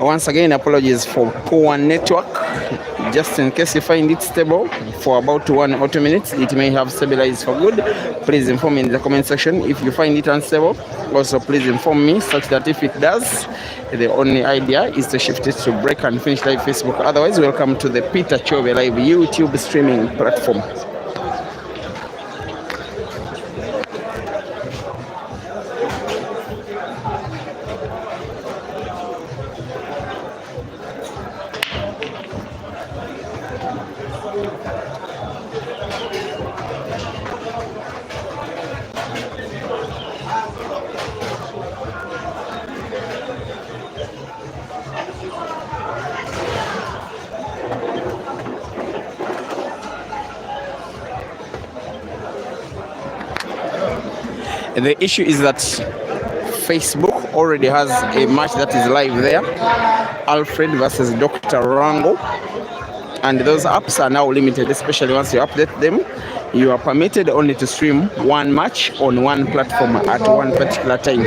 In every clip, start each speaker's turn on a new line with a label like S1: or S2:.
S1: Once again, apologies for poor network. Just in case you find it stable for about 1 or 2 minutes, it may have stabilized for good. Please inform me in the comment section if you find it unstable. Also, please inform me such that if it does, the only idea is to shift it to break and finish live Facebook. Otherwise, welcome to the Peter Chove Live YouTube streaming platform. The issue is that Facebook already has a match that is live there, Alfred versus Dr. Rango, and those apps are now limited, especially once you update them. You are permitted only to stream one match on one platform at one particular time.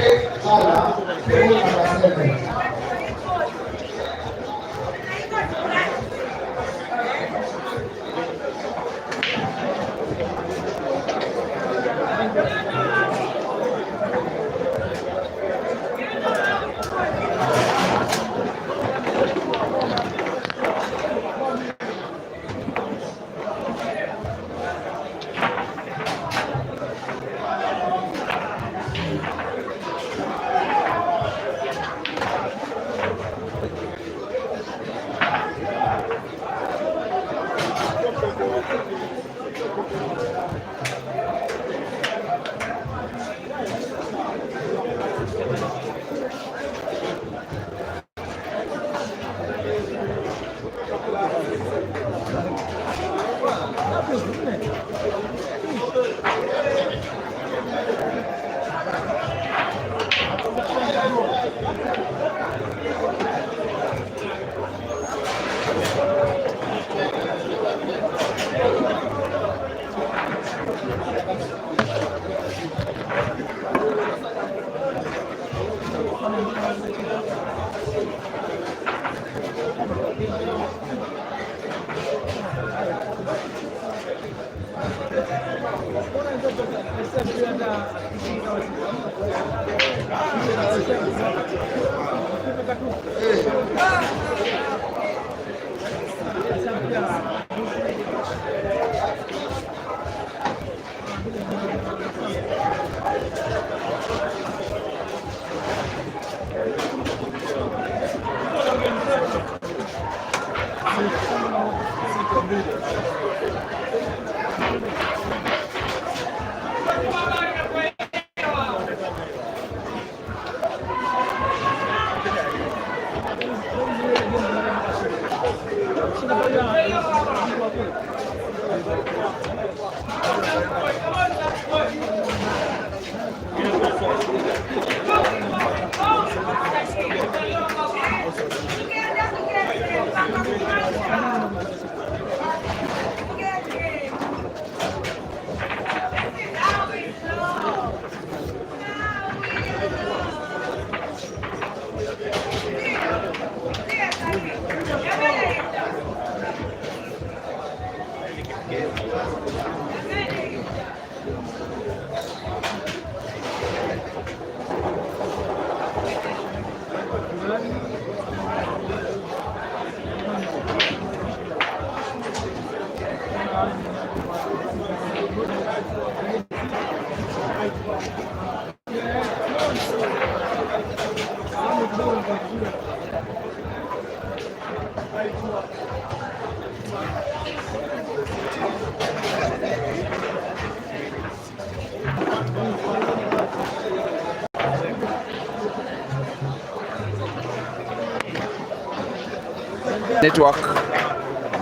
S1: Network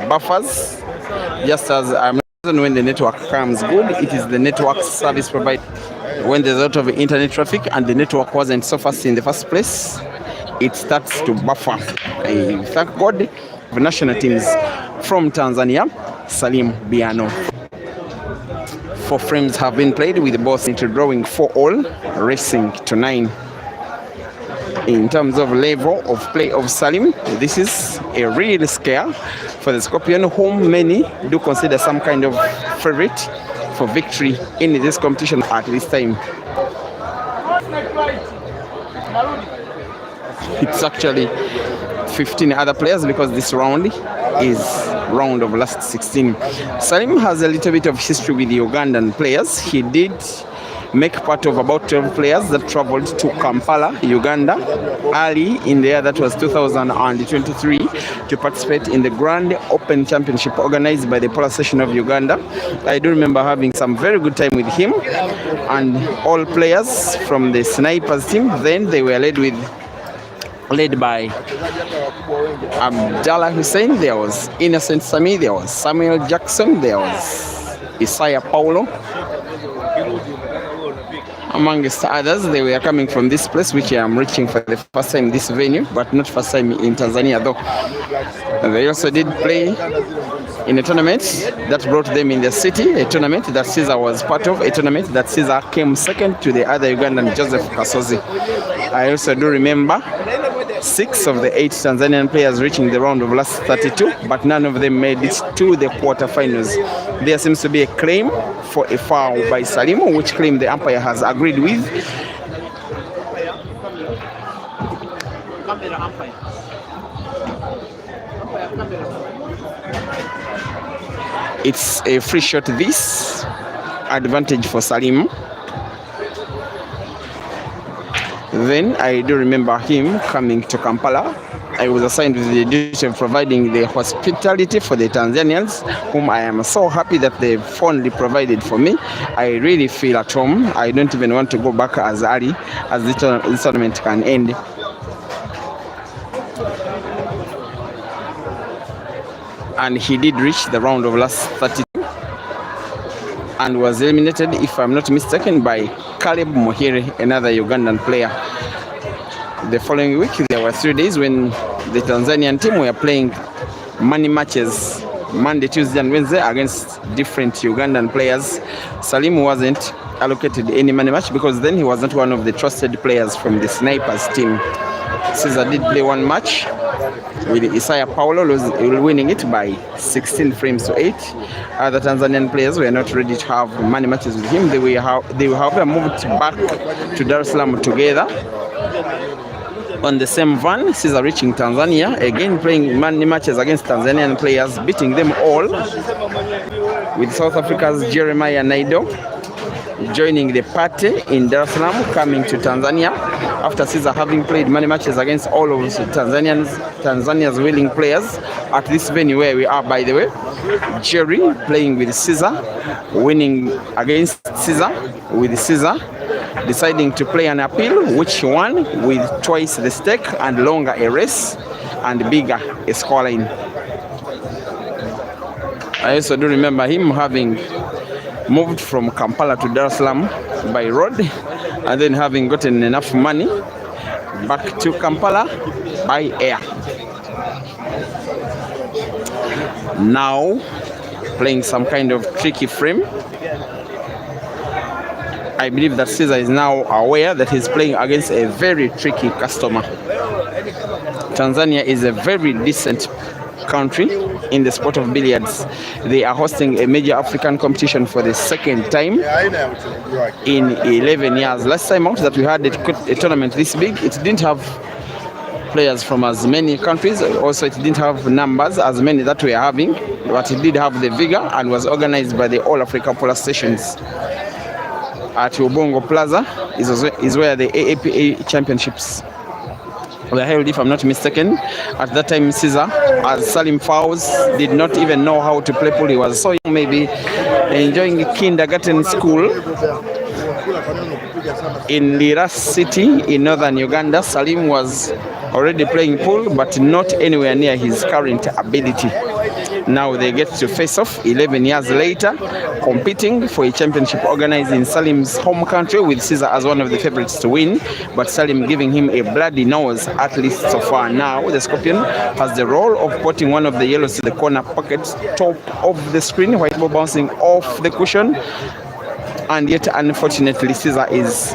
S1: buffers, just as when the network comes good, it is the network service provider. When there's a lot of internet traffic and the network wasn't so fast in the first place, it starts to buffer. Thank God, the national teams from Tanzania, Salim Biano. 4 frames have been played with both into drawing 4-all, racing to 9. In terms of level of play of Salim, this is a real scare for the Scorpion, whom many do consider some kind of favorite for victory in this competition at this time. It's actually 15 other players because this round is round of last 16. Salim has a little bit of history with the Ugandan players. He did make part of about 12 players that traveled to Kampala, Uganda, early in the year that was 2023 to participate in the Grand Open Championship organized by the Polar Session of Uganda. I do remember having some very good time with him and all players from the Snipers team. Then they were led by Abdallah Hussein, there was Innocent Sami, there was Samuel Jackson, there was Isaiah Paulo, amongst others. They were coming from this place, which I am reaching for the first time, this venue, but not first time in Tanzania though. And they also did play in a tournament that brought them in the city, a tournament that Caesar was part of, a tournament that Caesar came second to the other Ugandan, Joseph Kasozi. I also do remember 6 of the 8 Tanzanian players reaching the round of last 32, but none of them made it to the quarterfinals. There seems to be a claim for a foul by Salim, which claim the umpire has agreed with. It's a free shot, this advantage for Salim. Then I do remember him coming to Kampala. I was assigned with the duty of providing the hospitality for the Tanzanians, whom I am so happy that they've fondly provided for me. I really feel at home. I don't even want to go back as early as this tournament can end. And he did reach the round of last 32 and was eliminated, if I'm not mistaken, by Caleb Muhire, another Ugandan player. The following week, there were 3 days when the Tanzanian team were playing money matches, Monday, Tuesday, and Wednesday against different Ugandan players. Salim wasn't allocated any money match because then he was not one of the trusted players from the Snipers team. Caesar did play 1 match with Isaiah Paulo winning it by 16 frames to 8. Other Tanzanian players were not ready to have money matches with him. They however moved back to Dar es Salaam together On the same van, Caesar reaching Tanzania, again playing many matches against Tanzanian players, beating them all, with South Africa's Jeremiah Naido joining the party in Dar es Salaam, coming to Tanzania after Caesar having played many matches against all of Tanzania's willing players at this venue where we are, by the way. Jerry playing with Caesar, winning against Caesar, with Caesar deciding to play an appeal, which won with twice the stake and longer a race and bigger a scoreline. I also do remember him having moved from Kampala to Dar es Salaam by road, and then having gotten enough money back to Kampala by air. Now playing some kind of tricky frame. I believe that Caesar is now aware that he's playing against a very tricky customer. Tanzania is a very decent country in the sport of billiards. They are hosting a major African competition for the second time in 11 years. Last time out that we had a tournament this big, it didn't have players from as many countries. Also, it didn't have numbers as many that we are having, but it did have the vigor and was organized by the All Africa Polar Stations at Ubongo Plaza. Is where the AAPA championships were held, if I'm not mistaken. At that time, Caesar, as Salim Fowles, did not even know how to play pool. He was so young, maybe enjoying kindergarten school in Lira City in northern Uganda. Salim was already playing pool, but not anywhere near his current ability. Now they get to face off 11 years later, competing for a championship organized in Salim's home country, with Caesar as one of the favorites to win, but Salim giving him a bloody nose, at least so far. Now the Scorpion has the role of putting one of the yellows to the corner pocket top of the screen, white ball bouncing off the cushion, and yet unfortunately Caesar is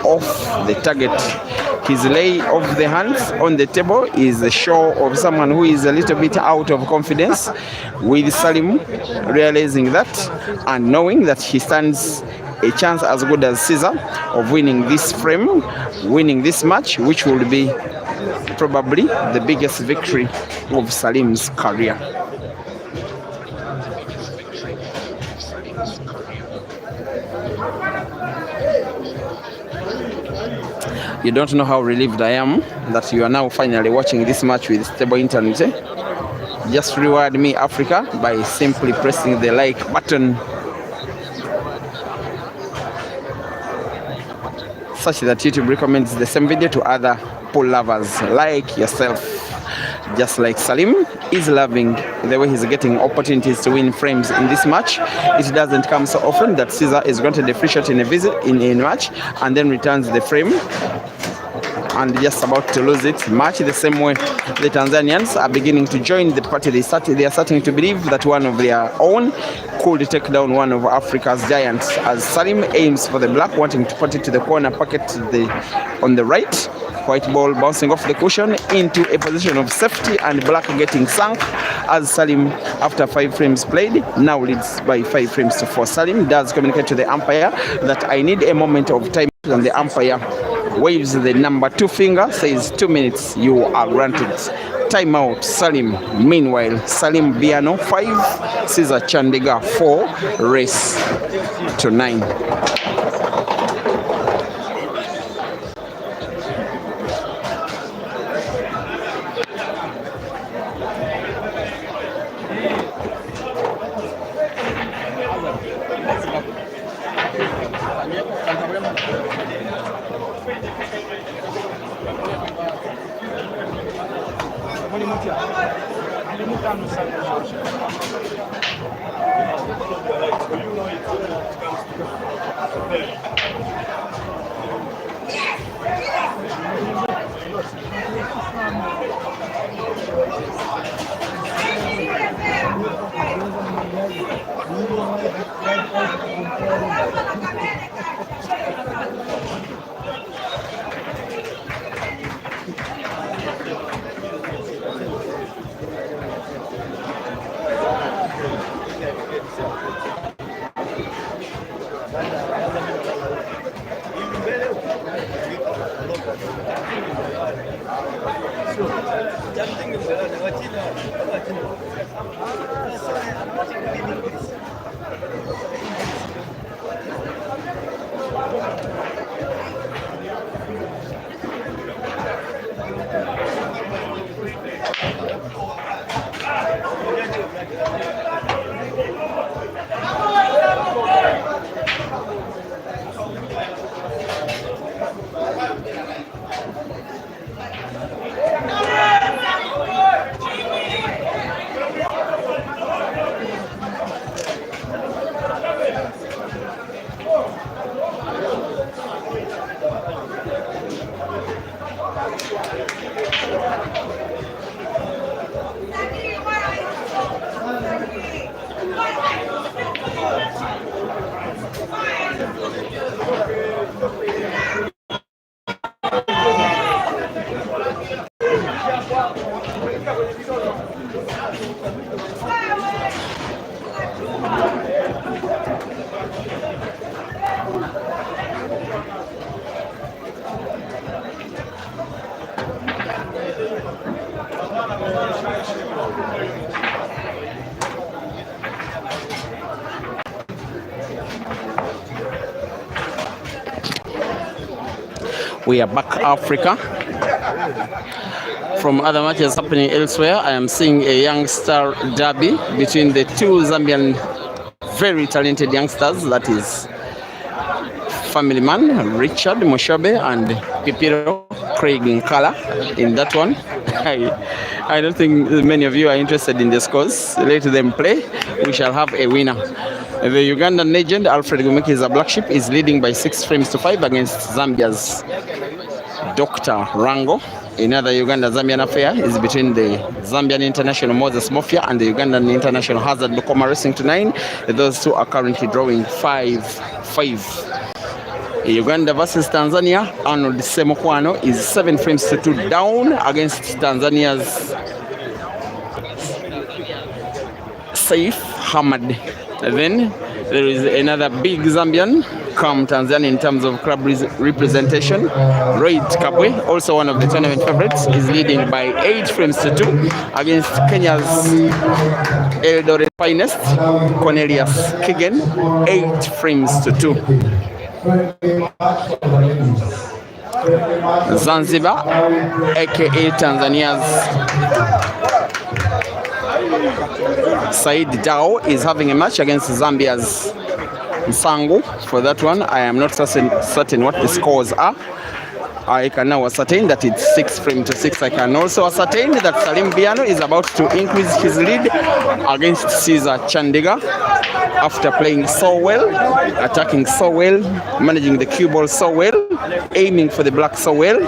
S1: off the target. His lay of the hands on the table is a show of someone who is a little bit out of confidence, with Salim realizing that and knowing that he stands a chance as good as Caesar of winning this frame, winning this match, which will be probably the biggest victory of Salim's career. You don't know how relieved I am that you are now finally watching this match with stable internet. Just reward me, Africa, by simply pressing the like button, such that YouTube recommends the same video to other pool lovers like yourself. Just like Salim is loving the way he's getting opportunities to win frames in this match. It doesn't come so often that Caesar is granted a free shot in a match and then returns the frame and just about to lose it. Much the same way the Tanzanians are beginning to join the party. They are starting to believe that one of their own could take down one of Africa's giants, as Salim aims for the black, wanting to put it to the corner pocket on the right. White ball bouncing off the cushion into a position of safety, and black getting sunk, as Salim, after 5 frames played, now leads by 5 frames to 4. Salim does communicate to the umpire that I need a moment of time, and the umpire waves the number 2 finger, says 2 minutes, you are granted. Timeout, Salim. Meanwhile, Salim Biano 5, Caesar Chandiga 4, race to 9. We are back Africa. From other matches happening elsewhere, I am seeing a youngster derby between the two Zambian very talented youngsters, that is family man Richard Mushabe and Pipiro Craig Nkala in that one. I don't think many of you are interested in the scores. Let them play. We shall have a winner. The Ugandan legend Alfred Gumekiza Black Sheep is leading by 6 frames to 5 against Zambia's Dr. Rango. Another Uganda-Zambian affair is between the Zambian international Moses Mafia and the Ugandan international Hazard Lukoma Racing to 9. Those two are currently drawing 5-5. Uganda versus Tanzania, Arnold Semokwano is 7 frames to 2 down against Tanzania's Saif Hamad. Then there is another big Zambian come Tanzania in terms of club representation. Royd Kabwe, also one of the tournament favorites, is leading by 8 frames to 2 against Kenya's Eldoret finest, Cornelius Kigen, 8 frames to 2. Zanzibar, aka Tanzania's Said Dao, is having a match against Zambia's Nsangu. For that one, I am not certain what the scores are. I can now ascertain that it's 6 frames to 6. I can also ascertain that Salim Biano is about to increase his lead against Caesar Chandiga after playing so well, attacking so well, managing the cue ball so well, aiming for the black so well,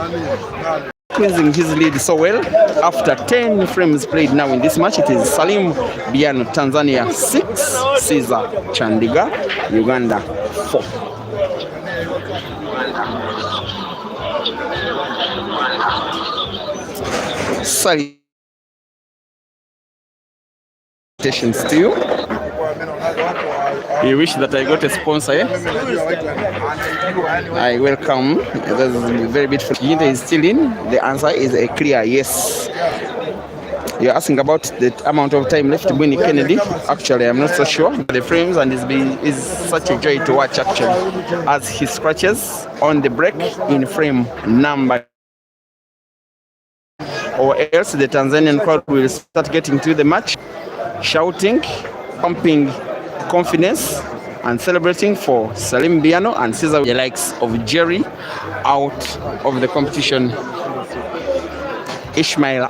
S1: increasing his lead so well. After 10 frames played now in this match, it is Salim Biano, Tanzania 6, Caesar Chandiga, Uganda 4. Salutations to you. You wish that I got a sponsor, eh? I welcome. That's very beautiful. Ginta is still in. The answer is a clear yes. You're asking about the amount of time left to Winnie Kennedy. Actually, I'm not so sure. The frames, and it's such a joy to watch actually as he scratches on the break in frame number. Or else the Tanzanian crowd will start getting to the match, shouting, pumping confidence, and celebrating for Salim Biano and Caesar, the likes of Jerry, out of the competition. Ishmael